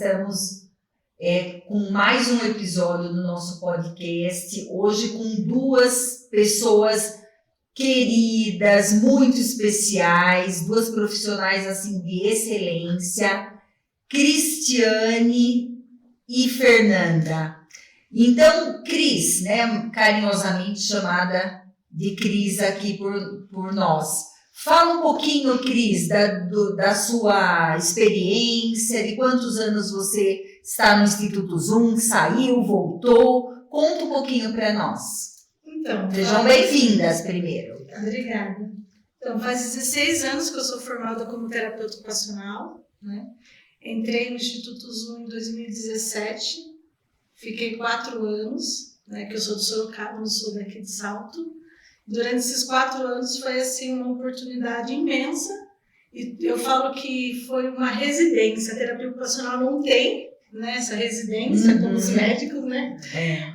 estamos com mais um episódio do nosso podcast, hoje com duas pessoas queridas, muito especiais, duas profissionais assim de excelência, Cristiane e Fernanda. Então, Cris, né, carinhosamente chamada de Cris aqui por nós. Fala um pouquinho, Cris, da sua experiência, de quantos anos você está no Instituto Zoom, saiu, voltou. Conta um pouquinho para nós. Então, sejam bem-vindas primeiro. Obrigada. Então, faz 16 anos que eu sou formada como terapeuta ocupacional, né? Entrei no Instituto Zoom em 2017, fiquei 4 anos, né, que eu sou de Sorocaba, não sou daqui de Salto. Durante esses 4 anos foi assim uma oportunidade imensa e eu falo que foi uma residência. A terapia ocupacional não tem, né, essa residência como os médicos, né?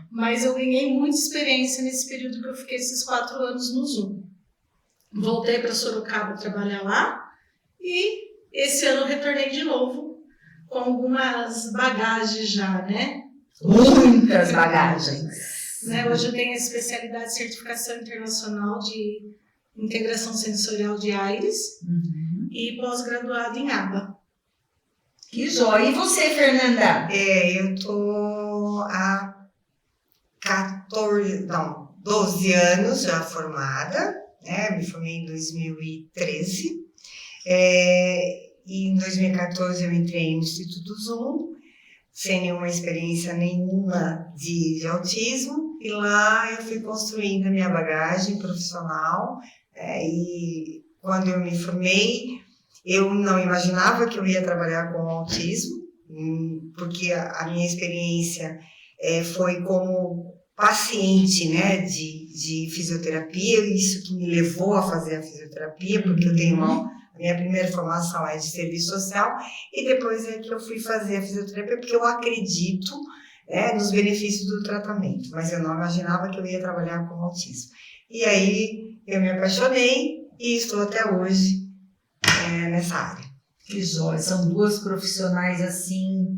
Mas eu ganhei muita experiência nesse período que eu fiquei esses 4 anos no Zoom. Voltei para Sorocaba trabalhar lá e esse ano retornei de novo com algumas bagagens já, né? Muitas bagagens. Né? Hoje eu tenho a especialidade de certificação internacional de integração sensorial de AIRES e pós-graduado em ABA. Que joia! E você, Fernanda? Eu tô há 12 anos já formada, né? Me formei em 2013. E em 2014 eu entrei no Instituto Zoom, sem nenhuma experiência nenhuma de autismo, e lá eu fui construindo a minha bagagem profissional, e quando eu me formei, eu não imaginava que eu ia trabalhar com autismo, porque a minha experiência foi como paciente, né, de fisioterapia, isso que me levou a fazer a fisioterapia, porque eu tenho a minha primeira formação é de serviço social e depois é que eu fui fazer a fisioterapia porque eu acredito, nos benefícios do tratamento, mas eu não imaginava que eu ia trabalhar com autismo. E aí eu me apaixonei e estou até hoje nessa área. Que joia! São duas profissionais assim,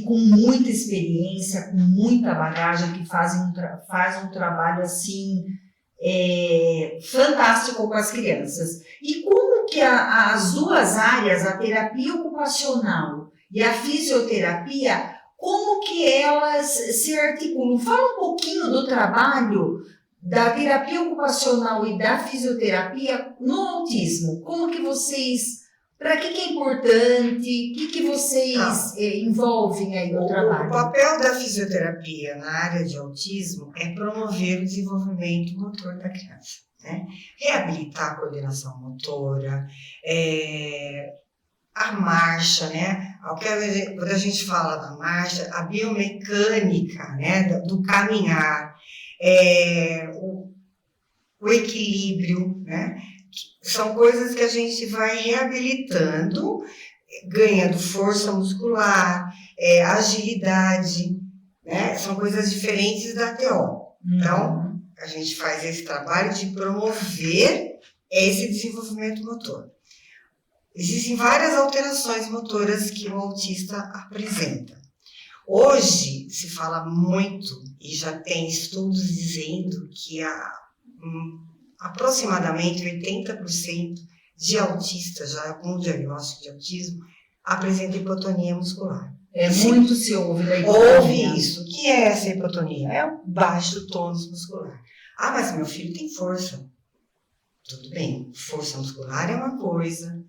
com muita experiência, com muita bagagem, que fazem um trabalho assim fantástico com as crianças. E como que as duas áreas, a terapia ocupacional e a fisioterapia, como que elas se articulam? Fala um pouquinho do trabalho da terapia ocupacional e da fisioterapia no autismo. Como que vocês... Para que é importante? O que vocês envolvem aí no trabalho? O papel da fisioterapia na área de autismo é promover o desenvolvimento motor da criança, né? Reabilitar a coordenação motora, a marcha, né? Quando a gente fala da marcha, a biomecânica, né, do caminhar, o equilíbrio, né? São coisas que a gente vai reabilitando, ganhando força muscular, agilidade, né? São coisas diferentes da TO. Então, a gente faz esse trabalho de promover esse desenvolvimento motor. Existem várias alterações motoras que o autista apresenta. Hoje, se fala muito, e já tem estudos dizendo que aproximadamente 80% de autistas, já com diagnóstico de autismo, apresenta hipotonia muscular. Muito se ouve da hipotonia. Ouve isso. O que é essa hipotonia? É o baixo tônus muscular. Ah, mas meu filho tem força. Tudo bem, força muscular é uma coisa,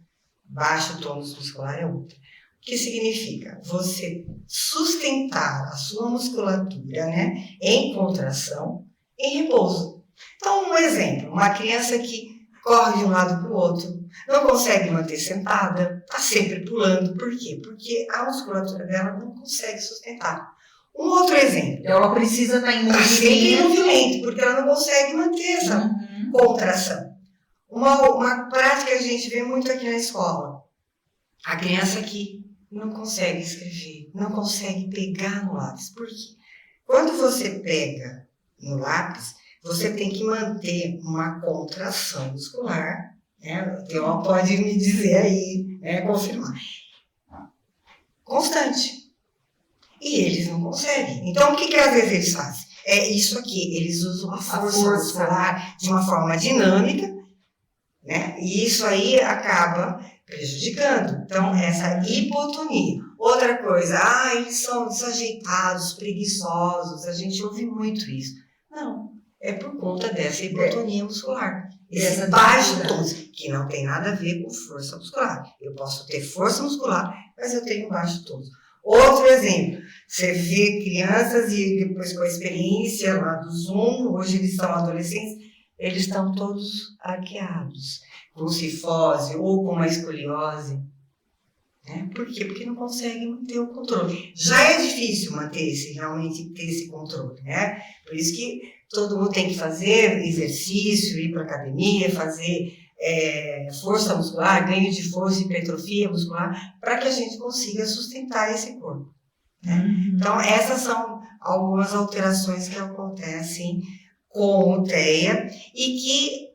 baixo tônus muscular é outra. O que significa? Você sustentar a sua musculatura, né, em contração, em repouso. Então, um exemplo, uma criança que corre de um lado para o outro, não consegue manter sentada, está sempre pulando. Por quê? Porque a musculatura dela não consegue sustentar. Um outro exemplo. Ela precisa estar em movimento. Sempre em movimento, porque ela não consegue manter essa contração. Uma prática que a gente vê muito aqui na escola. A criança que não consegue escrever, não consegue pegar no lápis. Por quê? Quando você pega no lápis, você tem que manter uma contração muscular, né? Então, pode me dizer aí, confirmar. constante. E eles não conseguem. Então, o que às vezes eles fazem? É isso aqui, eles usam a força muscular de uma forma dinâmica, né? E isso aí acaba prejudicando. Então, essa hipotonia. Outra coisa, eles são desajeitados, preguiçosos, a gente ouve muito isso. Não, é por conta dessa hipotonia muscular. Esse baixo tônus, que não tem nada a ver com força muscular. Eu posso ter força muscular, mas eu tenho baixo tônus. Outro exemplo, você vê crianças e depois com a experiência lá do Zoom, hoje eles são adolescentes, eles estão todos arqueados, com cifose ou com uma escoliose. Né? Por quê? Porque não conseguem manter o controle. Já é difícil realmente ter esse controle, né? Por isso que todo mundo tem que fazer exercício, ir para academia, fazer força muscular, ganho de força e hipertrofia muscular, para que a gente consiga sustentar esse corpo. Né? Então, essas são algumas alterações que acontecem com o TEA e que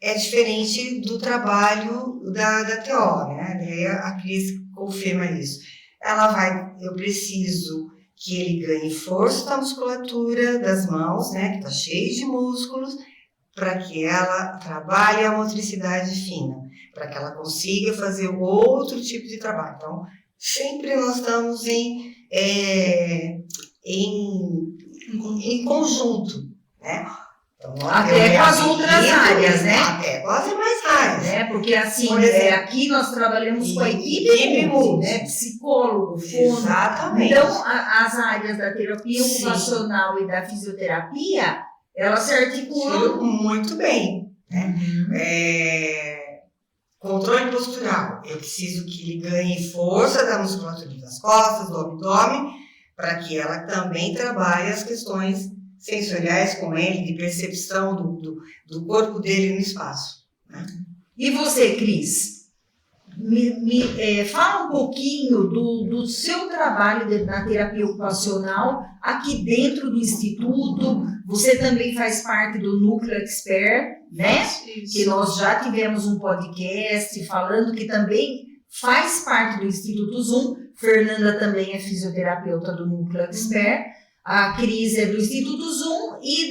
é diferente do trabalho da TO, né? A Cris confirma isso. Eu preciso que ele ganhe força da musculatura das mãos, né? Que está cheio de músculos, para que ela trabalhe a motricidade fina, para que ela consiga fazer outro tipo de trabalho. Então, sempre nós estamos em conjunto, né? Então, até com as outras áreas, né? Até com as demais áreas. Né? Porque assim, aqui nós trabalhamos com a equipe multi, né? Psicólogo, fono. Exatamente. Então, as áreas da terapia ocupacional e da fisioterapia, elas se articulam muito bem. Né? Controle postural. Eu preciso que ele ganhe força da musculatura das costas, do abdômen, para que ela também trabalhe as questões sensoriais com ele, de percepção do corpo dele no espaço. Né? E você, Cris? Fala um pouquinho do seu trabalho na terapia ocupacional aqui dentro do Instituto. Você também faz parte do Núcleo Expert, né? Isso. Que nós já tivemos um podcast falando que também faz parte do Instituto Zoom. Fernanda também é fisioterapeuta do Núcleo Expert. A Cris é do Instituto Zoom e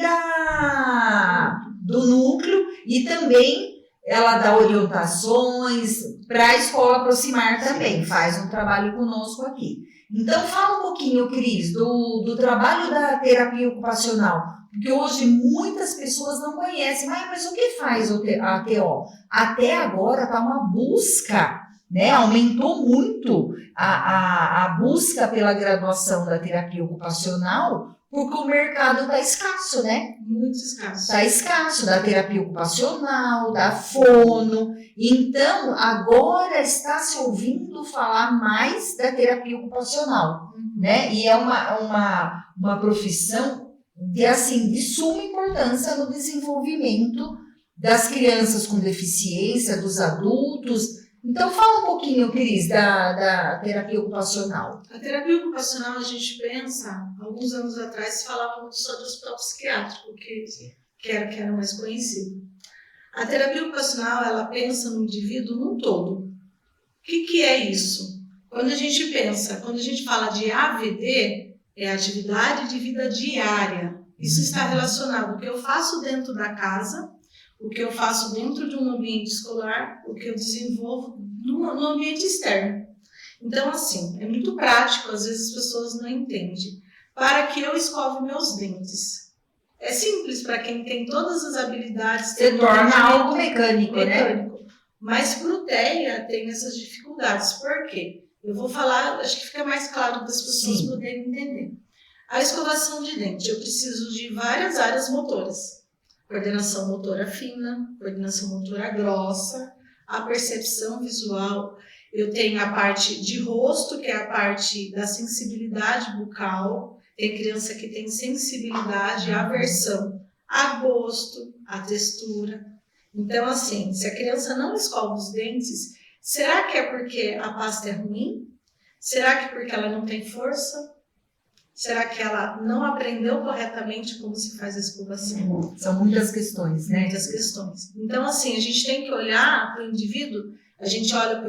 do Núcleo, e também ela dá orientações para a Escola Aproximar também, faz um trabalho conosco aqui. Então, fala um pouquinho, Cris, do trabalho da terapia ocupacional, porque hoje muitas pessoas não conhecem, mas o que faz a TO? Até agora está uma busca, né? Aumentou muito a busca pela graduação da terapia ocupacional, porque o mercado está escasso, né? Muito escasso. Está escasso da terapia ocupacional, da fono. Então, agora está se ouvindo falar mais da terapia ocupacional, né? E é uma profissão de suma importância no desenvolvimento das crianças com deficiência, dos adultos. Então, fala um pouquinho, Cris, da terapia ocupacional. A terapia ocupacional, a gente pensa, alguns anos atrás, se falava muito sobre o hospital psiquiátrico, que era mais conhecido. A terapia ocupacional, ela pensa no indivíduo num todo. O que é isso? Quando a gente fala de AVD, é atividade de vida diária. Isso está relacionado ao que eu faço dentro da casa, o que eu faço dentro de um ambiente escolar, o que eu desenvolvo no ambiente externo. Então, assim, é muito prático, às vezes as pessoas não entendem. Para que eu escove meus dentes. É simples para quem tem todas as habilidades. Se torna algo mecânico, né? Mas para o TEA tem essas dificuldades. Por quê? Eu vou falar, acho que fica mais claro das pessoas poderem entender. A escovação de dente, eu preciso de várias áreas motoras. Coordenação motora fina, coordenação motora grossa, a percepção visual. Eu tenho a parte de rosto, que é a parte da sensibilidade bucal. Tem criança que tem sensibilidade, aversão a gosto, a textura. Então, assim, se a criança não escova os dentes, será que é porque a pasta é ruim? Será que é porque ela não tem força? Será que ela não aprendeu corretamente como se faz a escovação? São muitas questões, né? Muitas questões. Então, assim, a gente tem que olhar para o indivíduo, A gente olha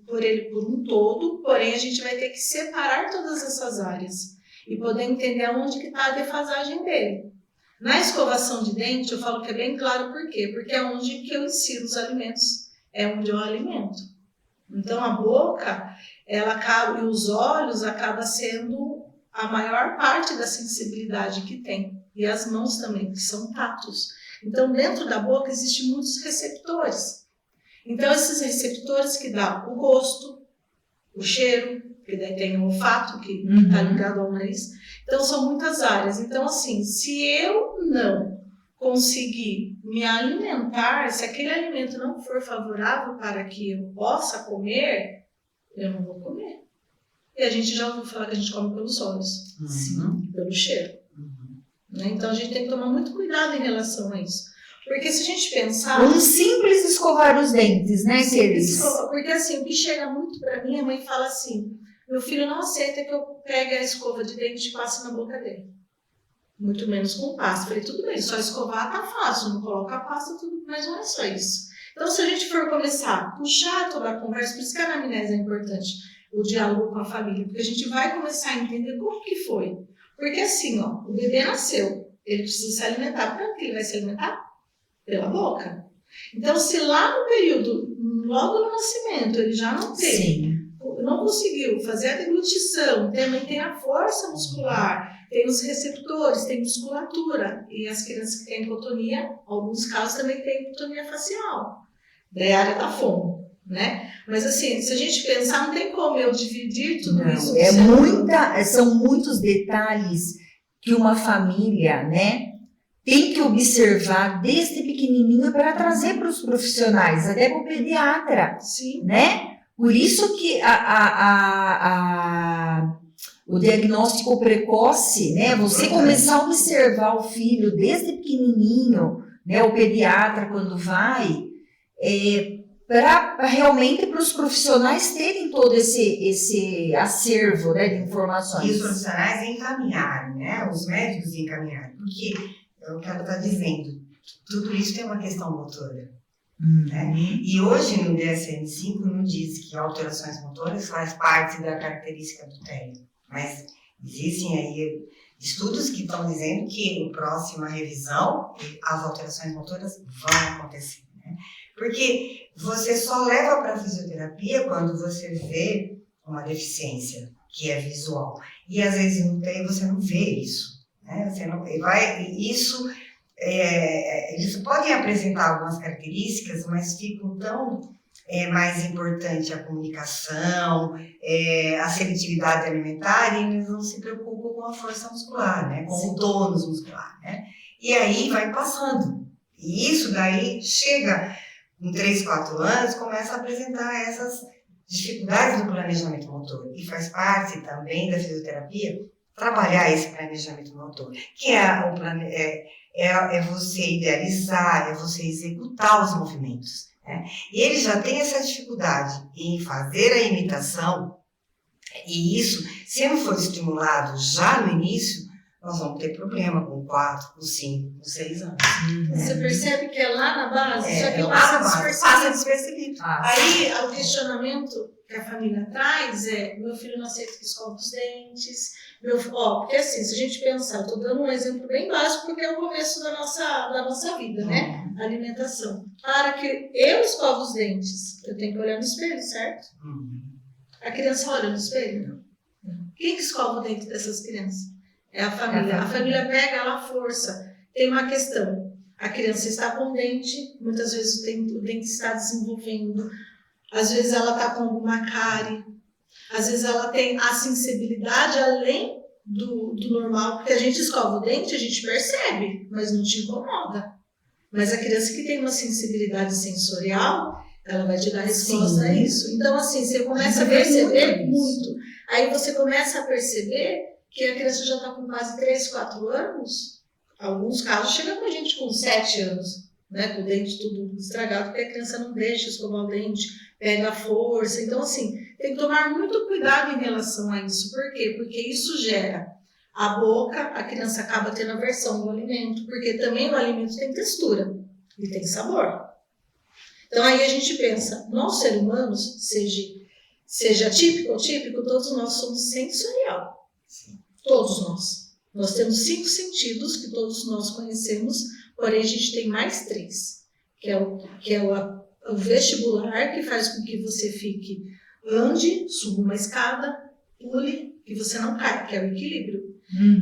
por ele por um todo, porém a gente vai ter que separar todas essas áreas e poder entender onde que está a defasagem dele. Na escovação de dente, eu falo que é bem claro por quê? Porque é onde que eu insiro os alimentos, é onde eu alimento. Então a boca, ela acaba, e os olhos acaba sendo a maior parte da sensibilidade que tem. E as mãos também, que são tatos. Então dentro da boca existem muitos receptores. Então esses receptores que dão o gosto, o cheiro, porque daí tem o olfato que está ligado ao nariz. Então são muitas áreas. Então assim, se eu não conseguir me alimentar, se aquele alimento não for favorável para que eu possa comer, eu não vou comer. E a gente já ouviu falar que a gente come pelos olhos, pelo cheiro. Né? Então a gente tem que tomar muito cuidado em relação a isso. Porque se a gente pensar... Um simples escovar os dentes, né, Cris? Porque assim, o que chega muito para mim, a mãe fala assim, meu filho não aceita que eu pegue a escova de dente e passe na boca dele. Muito menos com pasta. Falei, tudo bem, só escovar tá fácil, não coloca a pasta, tudo, mas não é só isso. Então, se a gente for começar a puxar toda a conversa, por isso que a anamnese é importante, o diálogo com a família, porque a gente vai começar a entender como que foi. Porque assim, ó, o bebê nasceu, ele precisa se alimentar. Por que ele vai se alimentar? Pela boca. Então, se lá no período, logo no nascimento, ele já não teve, não conseguiu fazer a deglutição, também tem a força muscular, tem os receptores, tem musculatura. E as crianças que têm hipotonia, alguns casos também têm hipotonia facial, da área da fome, né? Mas assim, se a gente pensar, não tem como eu dividir tudo isso. São muitos detalhes que uma família, né, tem que observar desde pequenininho para trazer para os profissionais, até para o pediatra, né? Por isso que o diagnóstico precoce, né? Você começar a observar o filho desde pequenininho, né? O pediatra quando vai, para realmente para os profissionais terem todo esse acervo, né, de informações. E os profissionais encaminharem, né? Os médicos encaminharem, porque é o que ela está dizendo, tudo isso tem uma questão motora. Né? E hoje no DSM-5 não diz que alterações motoras faz parte da característica do TEA, mas existem aí estudos que estão dizendo que em próxima revisão as alterações motoras vão acontecer, né? Porque você só leva para a fisioterapia quando você vê uma deficiência que é visual, e às vezes no TEA você não vê isso, né? Você não vai, isso eles podem apresentar algumas características, mas ficam tão mais importante a comunicação, a seletividade alimentar, e eles não se preocupam com a força muscular, né? Com o tônus muscular, né? E aí vai passando. E isso daí chega com 3, 4 anos, começa a apresentar essas dificuldades do planejamento motor. E faz parte também da fisioterapia trabalhar esse planejamento motor, que é você idealizar, é você executar os movimentos, né? E ele já tem essa dificuldade em fazer a imitação, e isso, se não for estimulado já no início, nós vamos ter problema com 4, com 5, com 6 anos. Você percebe que é lá na base? Só que passa despercebido. Aí, o questionamento que a família traz meu filho não aceita que escova os dentes, porque assim, se a gente pensar, estou dando um exemplo bem básico, porque é o começo da nossa vida, né? Alimentação. Para que eu escovo os dentes, eu tenho que olhar no espelho, certo? A criança olha no espelho? Quem que escova o dente dessas crianças? É a família. A família pega ela à força. Tem uma questão. A criança está com o dente, muitas vezes o dente está desenvolvendo, às vezes ela está com alguma cárie, às vezes ela tem a sensibilidade além do normal, porque a gente escova o dente, a gente percebe, mas não te incomoda. Mas a criança que tem uma sensibilidade sensorial, ela vai te dar resposta a isso. Então, assim, você começa a perceber muito. Aí você começa a perceber que a criança já está com quase 3, 4 anos. Alguns casos chegam com a gente com 7 anos, né, com o dente tudo estragado, porque a criança não deixa escovar o dente, pega a força. Então, assim, tem que tomar muito cuidado em relação a isso. Por quê? Porque isso gera a boca, a criança acaba tendo aversão do alimento, porque também o alimento tem textura e tem sabor. Então aí a gente pensa, nós seres humanos, seja típico ou típico, todos nós somos sensorial. Sim. Todos nós. Nós temos 5 sentidos que todos nós conhecemos, porém a gente tem mais 3, que é o vestibular, que faz com que você ande, suba uma escada, pule, que você não cai, que é o equilíbrio.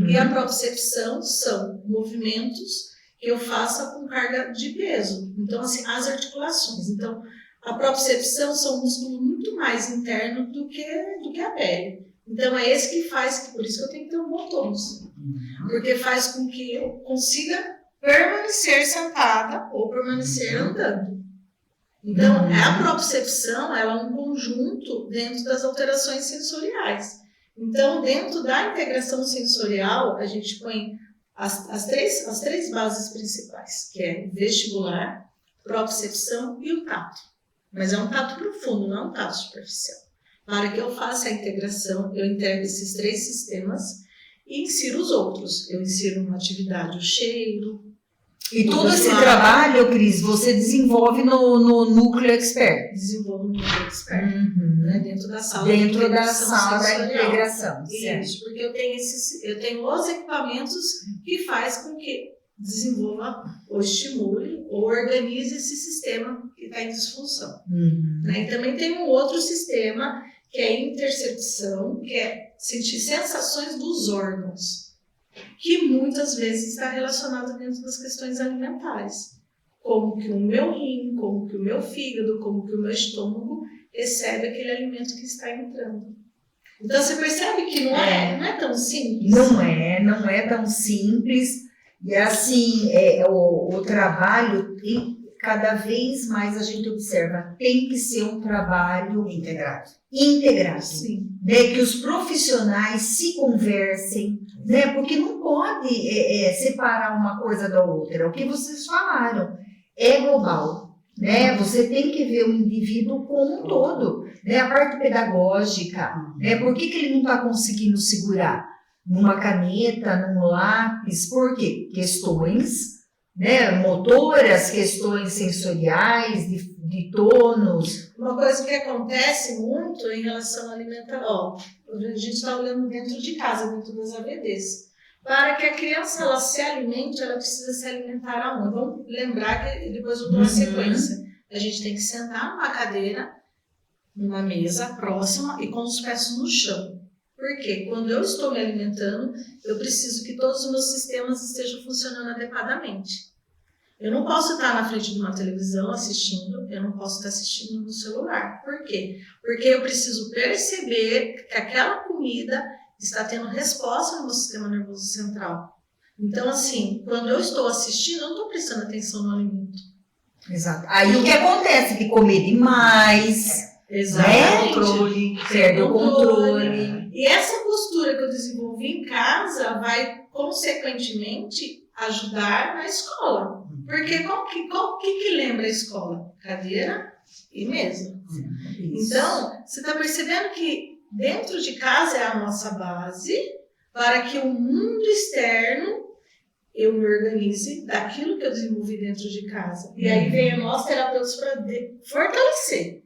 E a propriocepção são movimentos que eu faça com carga de peso. Então, assim, as articulações. Então, a propriocepção são um músculo muito mais interno do que a pele. Então, é esse que faz, por isso que eu tenho que ter um bom tônus. Porque faz com que eu consiga permanecer sentada ou permanecer andando. Então, a propriocepção ela é um conjunto dentro das alterações sensoriais. Então, dentro da integração sensorial, a gente põe as três bases principais, que é vestibular, propriocepção e o tato. Mas é um tato profundo, não é um tato superficial. Para que eu faça a integração, eu integro esses 3 sistemas e insiro os outros. Eu insiro uma atividade, o cheiro. E todo esse trabalho, Cris, você desenvolve no Núcleo Expert. Desenvolvo no Núcleo Expert, né, dentro da sala dentro da sala da integração. Isso, porque eu tenho os equipamentos que faz com que desenvolva ou estimule ou organize esse sistema que está em disfunção. Né? E também tem um outro sistema que é a intercepção, que é sentir sensações dos órgãos, que muitas vezes está relacionado dentro das questões alimentares. Como que o meu rim, como que o meu fígado, como que o meu estômago recebe aquele alimento que está entrando. Então você percebe que não é tão simples. Não é tão simples. E assim, o trabalho, cada vez mais a gente observa, tem que ser um trabalho integrado. Sim. Né? Que os profissionais se conversem, né? Porque não pode separar uma coisa da outra. O que vocês falaram é global. Né? Você tem que ver o indivíduo como um todo. Né? A parte pedagógica, né? Por que ele não está conseguindo segurar? Numa caneta, num lápis, por quê? Questões, né, motoras, questões sensoriais, de tônus. Uma coisa que acontece muito em relação à alimentação, a gente está olhando dentro de casa, dentro das AVDs. Para que a criança ela se alimente, ela precisa se alimentar aonde? Vamos lembrar que depois eu dou uma sequência. A gente tem que sentar numa cadeira, numa mesa próxima e com os pés no chão. Porque quando eu estou me alimentando, eu preciso que todos os meus sistemas estejam funcionando adequadamente. Eu não posso estar na frente de uma televisão assistindo, eu não posso estar assistindo no celular. Por quê? Porque eu preciso perceber que aquela comida está tendo resposta no meu sistema nervoso central. Então, assim, quando eu estou assistindo, eu não estou prestando atenção no alimento. Exato. Aí o que acontece? Que comer demais, exatamente, perde o controle. E essa postura que eu desenvolvi em casa vai, consequentemente, ajudar na escola. Porque qual que lembra a escola? Cadeira e mesa. Então, você está percebendo que dentro de casa é a nossa base para que o mundo externo eu me organize daquilo que eu desenvolvi dentro de casa. E aí vem a nós terapeutas para fortalecer.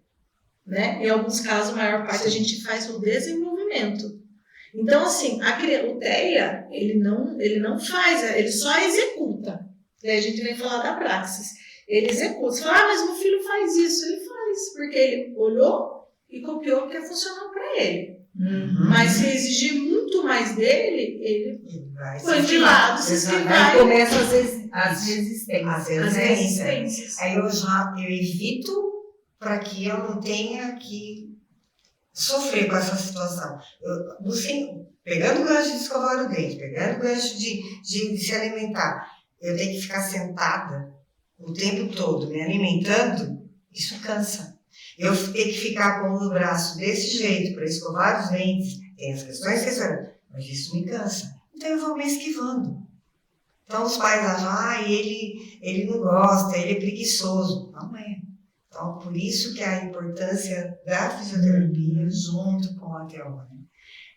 Né? Em alguns casos, a maior parte a gente faz o desenvolvimento. Então, assim, o TEA, ele não faz, ele só executa. Daí a gente vem falar da praxis. Ele executa. Você fala, mas meu filho faz isso. Ele faz, porque ele olhou e copiou o que funcionou para ele. Mas se exigir muito mais dele, ele põe de lado, se esquivar. Aí começa as resistências. Aí eu evito para que eu não tenha que sofrer com essa situação. Pegando o gancho de escovar o dente, pegando o gancho de se alimentar, eu tenho que ficar sentada o tempo todo me alimentando, isso cansa. Eu tenho que ficar com o braço desse jeito para escovar os dentes, tem as questões sensoriais, mas isso me cansa. Então eu vou me esquivando. Então os pais acham, ele não gosta, ele é preguiçoso. Não é. Então, por isso que a importância da fisioterapia junto com a TO, né?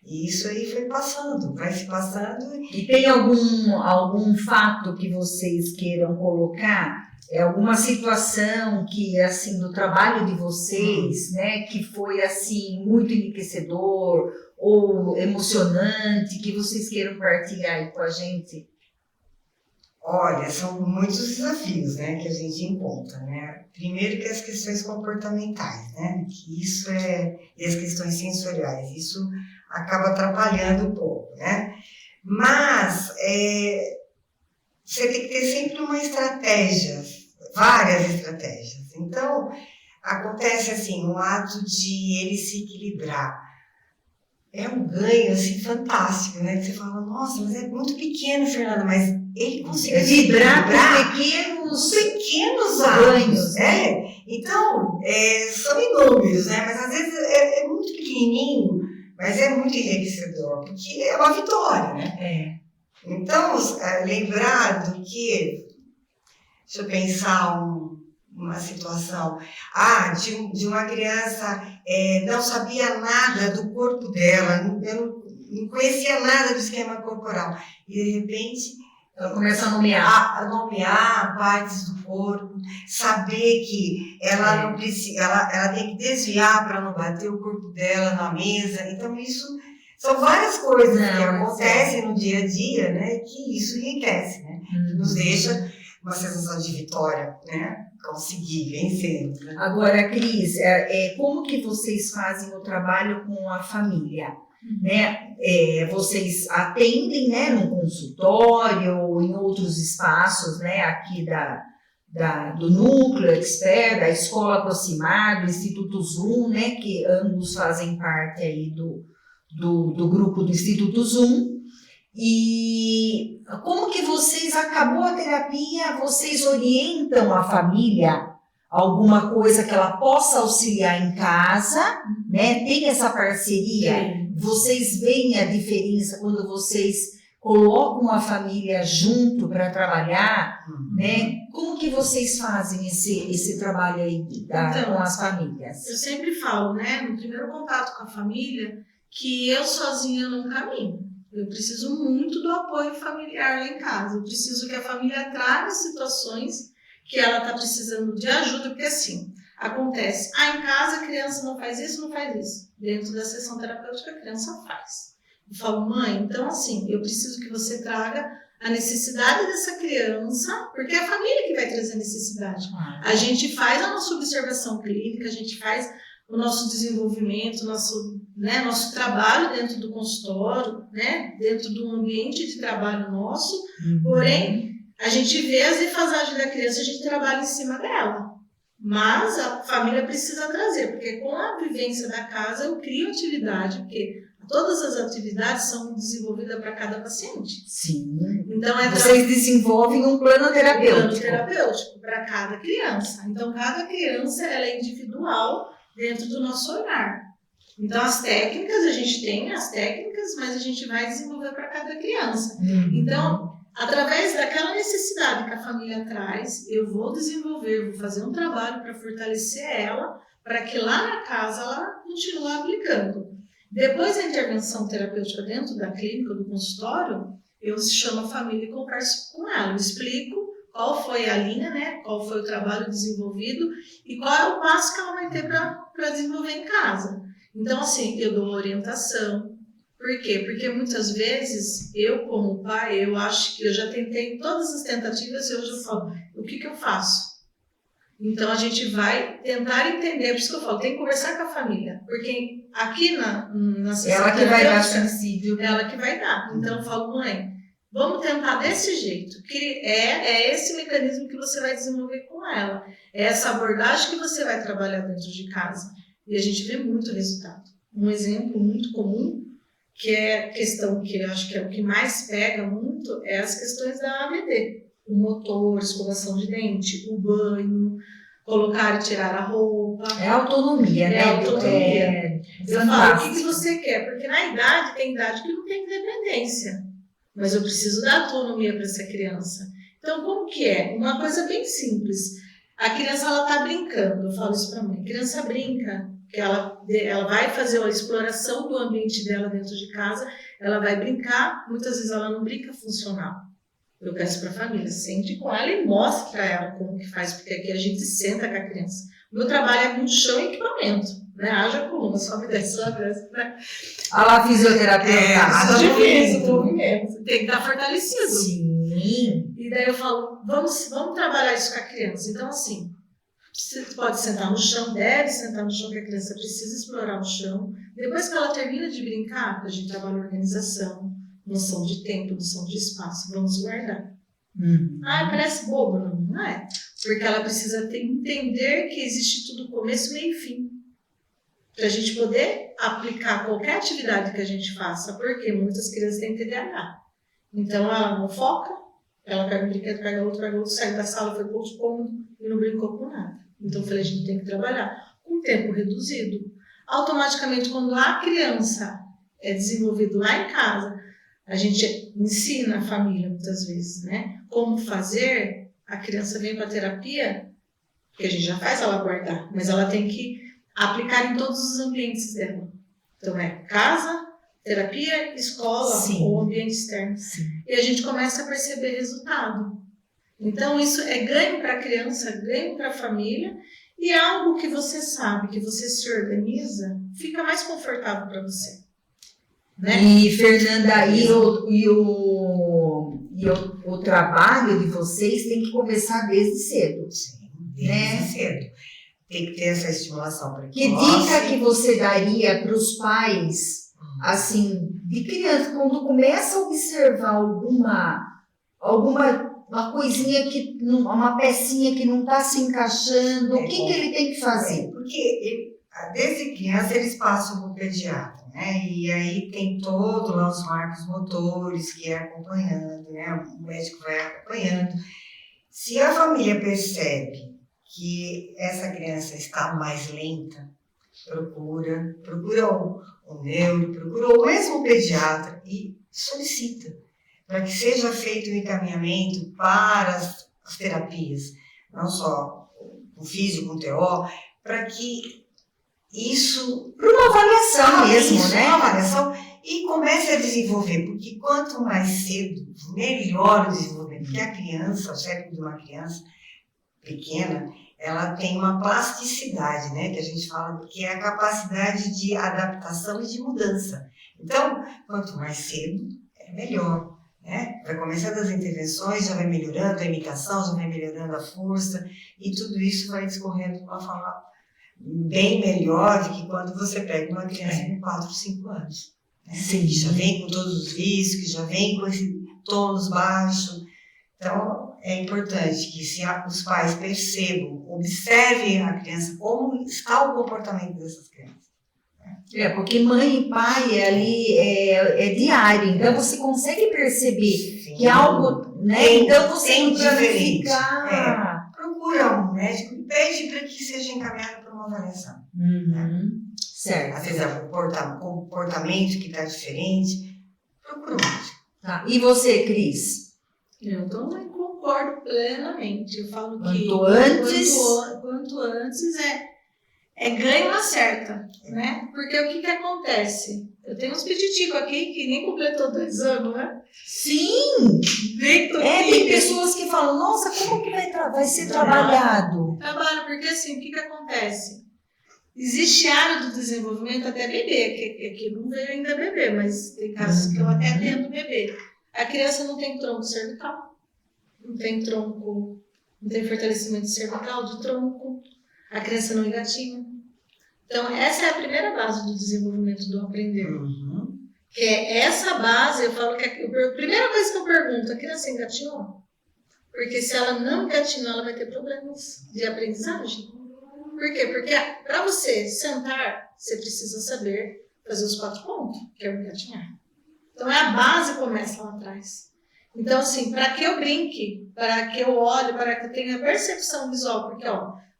E isso aí foi passando, vai se passando. E tem algum fato que vocês queiram colocar? Alguma situação que, assim, do trabalho de vocês, né, que foi, assim, muito enriquecedor ou emocionante, que vocês queiram partilhar aí com a gente? Olha, são muitos desafios, né, que a gente encontra, né? Primeiro que as questões comportamentais, né, que isso e as questões sensoriais, isso acaba atrapalhando um pouco, né? Mas você tem que ter sempre uma estratégia, várias estratégias. Então, acontece assim, o ato de ele se equilibrar. É um ganho, assim, fantástico, né? Que você fala, nossa, mas é muito pequeno, Fernanda, mas ele conseguiu vibrar vibrar pequenos ganhos, né? Então, são inúmeros, né? Mas às vezes é muito pequenininho, mas é muito enriquecedor, porque é uma vitória, né? Então, lembrar do que, deixa eu pensar uma situação, de uma criança não sabia nada do corpo dela, eu não conhecia nada do esquema corporal, e de repente ela começa a nomear. A nomear partes do corpo, saber que ela não precisa, ela tem que desviar para não bater o corpo dela na mesa. Então, isso são várias coisas que acontecem no dia a dia, né? Que isso enriquece, né? Que nos deixa uma sensação de vitória, né? Conseguir vencer. Né? Agora, Cris, como que vocês fazem o trabalho com a família? Né? Vocês atendem, né, no consultório ou em outros espaços, né, aqui do Núcleo Expert, da Escola Aproximar, do Instituto Zoom, né, que ambos fazem parte aí do grupo do Instituto Zoom. E como que vocês, acabou a terapia, vocês orientam a família alguma coisa que ela possa auxiliar em casa, né? Tem essa parceria? Sim. Vocês veem a diferença quando vocês colocam a família junto para trabalhar, né? Como que vocês fazem esse trabalho aí com as famílias? Eu sempre falo, né, no primeiro contato com a família, que eu sozinha não caminho. Eu preciso muito do apoio familiar lá em casa. Eu preciso que a família traga situações que ela está precisando de ajuda, porque assim, acontece, em casa a criança não faz isso, não faz isso. Dentro da sessão terapêutica a criança faz. Eu falo, mãe, então assim, eu preciso que você traga a necessidade dessa criança, porque é a família que vai trazer a necessidade. A gente faz a nossa observação clínica, a gente faz o nosso desenvolvimento, nosso trabalho dentro do consultório, né, dentro do ambiente de trabalho nosso, porém, a gente vê as defasagens da criança, a gente trabalha em cima dela. Mas a família precisa trazer, porque com a vivência da casa eu crio atividade, porque todas as atividades são desenvolvidas para cada paciente. Sim. Então, vocês desenvolvem um plano terapêutico. Um plano terapêutico para cada criança. Então, cada criança ela é individual dentro do nosso olhar. Então, as técnicas, a gente tem as técnicas, mas a gente vai desenvolver para cada criança. Então, através daquela necessidade que a família traz, eu vou desenvolver, vou fazer um trabalho para fortalecer ela, para que lá na casa ela continue aplicando. Depois da intervenção terapêutica dentro da clínica, do consultório, eu chamo a família e converso com ela, eu explico qual foi a linha, né, qual foi o trabalho desenvolvido e qual é o passo que ela vai ter para desenvolver em casa. Então, assim, eu dou orientação. Por quê? Porque muitas vezes, eu como pai, eu acho que eu já tentei todas as tentativas e hoje eu falo, o que eu faço? Então, a gente vai tentar entender, por isso que eu falo, tem que conversar com a família, porque aqui na sessão ela que vai dar suicídio. Ela que vai dar. Então, eu falo, mãe, vamos tentar desse jeito, que é esse mecanismo que você vai desenvolver com ela, é essa abordagem que você vai trabalhar dentro de casa. E a gente vê muito resultado. Um exemplo muito comum, que é a questão que eu acho que é o que mais pega muito, é as questões da AVD. O motor, escovação de dente, o banho, colocar e tirar a roupa. É autonomia, né? É autonomia. Eu falo, o que você quer? Porque na idade, tem idade que não tem independência. Mas eu preciso dar autonomia para essa criança. Então, como que é? Uma coisa bem simples. A criança, ela tá brincando. Eu falo isso para a mãe. A criança brinca, que ela vai fazer a exploração do ambiente dela dentro de casa, ela vai brincar, muitas vezes ela não brinca funcional. Eu peço para a família, sente com ela e mostre para ela como que faz, porque aqui a gente senta com a criança. O meu trabalho é no chão e equipamento, né? Haja coluna, sobe, desce, né? Olha lá, fisioterapeuta. Haja movimento. Tem que estar fortalecido. Sim. E daí eu falo, vamos trabalhar isso com a criança. Então, assim, você pode sentar no chão, deve sentar no chão, que a criança precisa explorar o chão. Depois que ela termina de brincar, a gente trabalha organização, noção de tempo, noção de espaço, vamos guardar. Parece bobo, não é? Porque ela precisa entender que existe tudo começo, meio e fim. Para a gente poder aplicar qualquer atividade que a gente faça, porque muitas crianças têm TDAH. Então ela não foca, ela pega um brinquedo, pega outro, sai da sala, foi para outro cômodo e não brincou com nada. Então eu falei, a gente tem que trabalhar com tempo reduzido. Automaticamente, quando a criança é desenvolvida lá em casa, a gente ensina a família muitas vezes, né? Como fazer, a criança vem para a terapia, que a gente já faz ela guardar, mas ela tem que aplicar em todos os ambientes dela. Então é casa, terapia, escola, Sim. ou ambiente externo. Sim. E a gente começa a perceber resultado. Então isso é ganho para a criança, ganho para a família, e é algo que você sabe, que você se organiza, fica mais confortável para você. Né? E, Fernanda, o trabalho de vocês tem que começar desde cedo. Sim, desde cedo. Tem que ter essa estimulação precoce. Que dica que você daria para os pais, assim, de criança, quando começa a observar uma coisinha, uma pecinha que não está se encaixando, o que ele tem que fazer? Porque desde criança eles passam por pediatra, né? E aí tem todos lá os marcos motores que é acompanhando, né? O médico vai acompanhando. Se a família percebe que essa criança está mais lenta, procura o neuro, procura o mesmo pediatra e solicita para que seja feito o encaminhamento para as terapias, não só o físico, com o TO, para que isso... Para uma avaliação mesmo, né? Uma avaliação e comece a desenvolver, porque quanto mais cedo, melhor o desenvolvimento, porque a criança, o cérebro de uma criança pequena, ela tem uma plasticidade, né, que a gente fala, que é a capacidade de adaptação e de mudança. Então, quanto mais cedo, é melhor, né? Vai começando as intervenções, já vai melhorando a imitação, já vai melhorando a força, e tudo isso vai discorrendo de uma forma bem melhor do que quando você pega uma criança com 4, 5 anos. Né? Sim. Que já vem com todos os vícios, que já vem com esse tônus baixo. Então, é importante que se os pais percebam, observem a criança, como está o comportamento dessas crianças. Porque mãe e pai ali é diário, então você consegue perceber Sim. que algo, né? Então você não planificar. Procura um médico e pede para que seja encaminhado para uma avaliação. Certo. Às vezes é um comportamento que está diferente. Procura um médico. Tá. E você, Cris? Eu também concordo plenamente. Eu falo que quanto antes é ganho na certa, né? Porque o que acontece? Eu tenho uns pititicos aqui que nem completou 2 anos, né? Sim! Tem pessoas que falam, nossa, como que vai ser trabalhado? Trabalho, porque assim, o que acontece? Existe área do desenvolvimento até bebê, que aqui não veio ainda bebê, mas tem casos que eu até atendo bebê. A criança não tem tronco cervical, não tem fortalecimento cervical de tronco, a criança não engatinha. Então, essa é a primeira base do desenvolvimento do aprender. Que é essa base, eu falo que a primeira coisa que eu pergunto, a criança engatinhou? Porque se ela não engatinhou, ela vai ter problemas de aprendizagem. Por quê? Porque para você sentar, você precisa saber fazer os 4 pontos, que é o engatinhar. Então, a base começa lá atrás. Então, assim, para que eu brinque, para que eu olhe, para que eu tenha percepção visual, porque,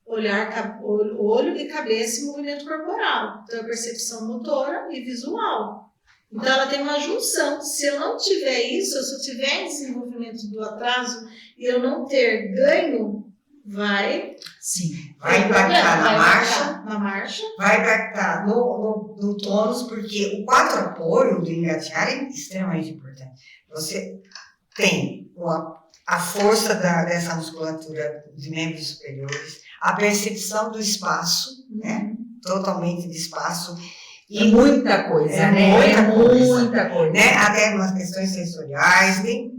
olho e cabeça e movimento corporal. Então, é percepção motora e visual. Então, ela tem uma junção. Se eu não tiver isso, se eu tiver desenvolvimento do atraso e eu não ter ganho, Sim. Vai impactar na marcha, na marcha, vai impactar no tônus, porque o quadro apoio do engatear é extremamente importante. Você tem a força dessa musculatura de membros superiores, a percepção do espaço, né? Totalmente de espaço. E muita coisa, né? Muita coisa. Né? Até umas questões sensoriais, tem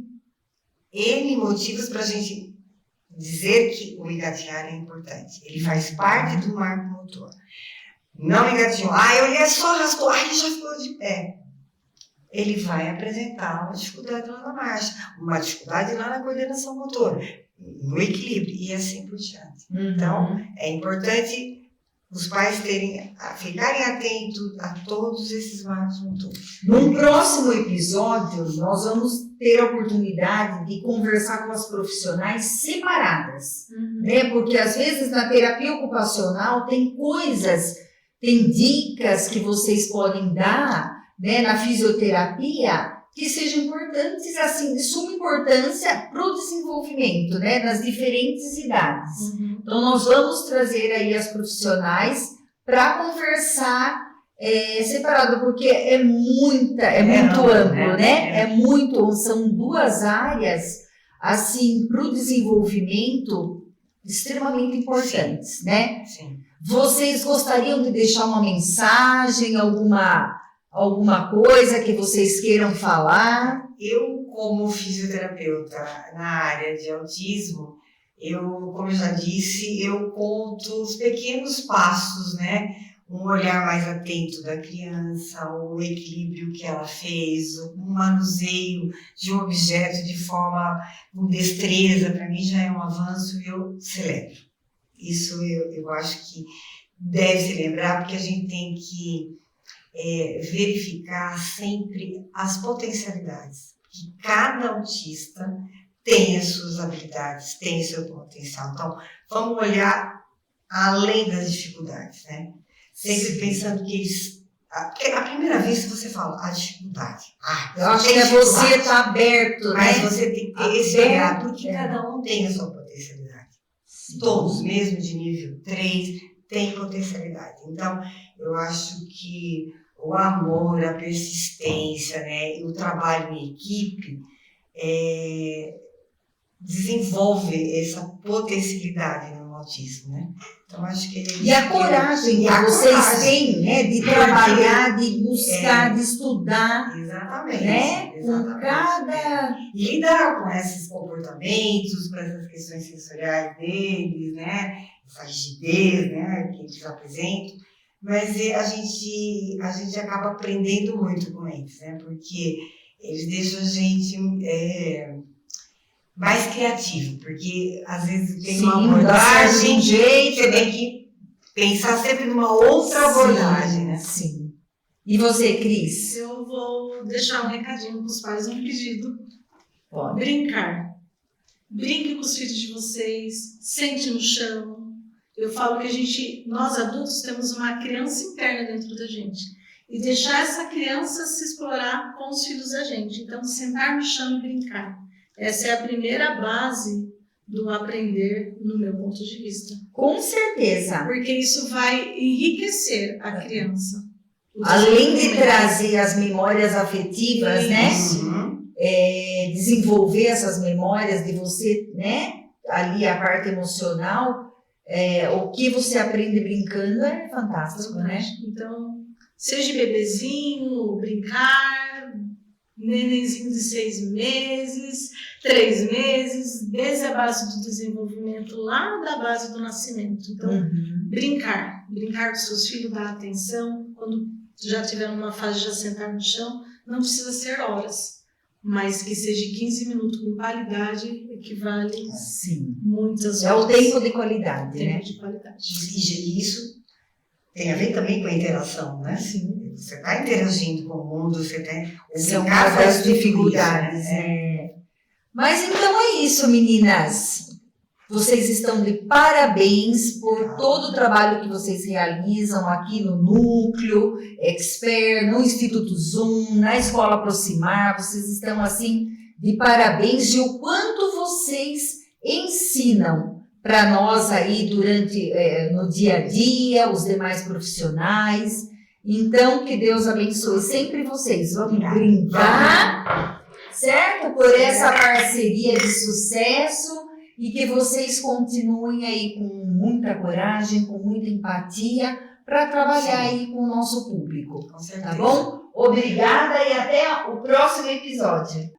N motivos para a gente dizer que o engatear é importante. Ele faz parte do marco motor. Não engateou. Ele só arrastou, ele já ficou de pé. Ele vai apresentar uma dificuldade lá na marcha, uma dificuldade lá na coordenação motora, no equilíbrio e assim por diante. Então, é importante os pais ficarem atentos a todos esses marcos motores. Num próximo episódio, nós vamos ter a oportunidade de conversar com as profissionais separadas, né? Porque às vezes na terapia ocupacional tem coisas, tem dicas que vocês podem dar, né, na fisioterapia que sejam importantes, assim, de suma importância para o desenvolvimento, né, das diferentes idades. Então, nós vamos trazer aí as profissionais para conversar separado, porque é muito amplo, né? São duas áreas, assim, para o desenvolvimento extremamente importantes, né? Sim. Vocês gostariam de deixar uma mensagem, alguma coisa que vocês queiram falar? Eu, como fisioterapeuta na área de autismo, como eu já disse, eu conto os pequenos passos, né? Um olhar mais atento da criança, o equilíbrio que ela fez, o manuseio de um objeto de forma com destreza, para mim já é um avanço e eu celebro. Isso eu acho que deve se lembrar, porque a gente tem que verificar sempre as potencialidades, que cada autista tem as suas habilidades, tem o seu potencial. Então, vamos olhar além das dificuldades, né? Sempre pensando que eles... Porque a primeira vez que você fala a dificuldade... eu acho que você está aberto, né? Mas você tem que ter esse olhar, porque cada um tem a sua potencialidade. Sim. Todos, mesmo de nível 3, têm potencialidade. Então, eu acho que o amor, a persistência, né, e o trabalho em equipe desenvolve essa potencialidade no autismo, né? Então, acho que e a coragem que vocês têm, né, de trabalhar, de buscar, de estudar. Exatamente. Né? Exatamente. Com cada... E lidar com esses comportamentos, com essas questões sensoriais deles, né? Essa rigidez, né, que eles apresentam. Mas a gente acaba aprendendo muito com eles, né? Porque eles deixam a gente mais criativo, porque às vezes tem uma abordagem, você tem que pensar sempre numa outra abordagem, né? Sim. E você, Cris? Eu vou deixar um recadinho para os pais, um pedido. Pode. Brincar. Brinque com os filhos de vocês, sente no chão. Eu falo que nós adultos temos uma criança interna dentro da gente. E deixar essa criança se explorar com os filhos da gente. Então, sentar no chão e brincar. Essa é a primeira base do aprender, no meu ponto de vista. Com certeza. Porque isso vai enriquecer a criança. Além de trazer as memórias afetivas, né? Desenvolver essas memórias de você, né? Ali a parte emocional. O que você aprende brincando é fantástico, né? Então, seja bebezinho, brincar, nenenzinho de 6 meses, 3 meses, desde a base do desenvolvimento, lá da base do nascimento. Então, brincar com seus filhos, dar atenção. Quando já tiver numa fase de já sentar no chão, não precisa ser horas, mas que seja 15 minutos com qualidade, equivale muitas horas. É o tempo de qualidade, né? Tempo de qualidade. E isso tem a ver também com a interação, né? Sim. Você está interagindo com o mundo, você tem... São uma das dificuldades, né? Mas então é isso, meninas. Vocês estão de parabéns por todo o trabalho que vocês realizam aqui no Núcleo Expert, no Instituto Zoom, na Escola Aproximar. Vocês estão, assim, de parabéns de o quanto vocês ensinam para nós aí durante, no dia a dia, os demais profissionais. Então, que Deus abençoe sempre vocês. Vamos brindar, certo? Por essa parceria de sucesso e que vocês continuem aí com muita coragem, com muita empatia para trabalhar aí com o nosso público. Com certeza. Tá bom? Obrigada e até o próximo episódio.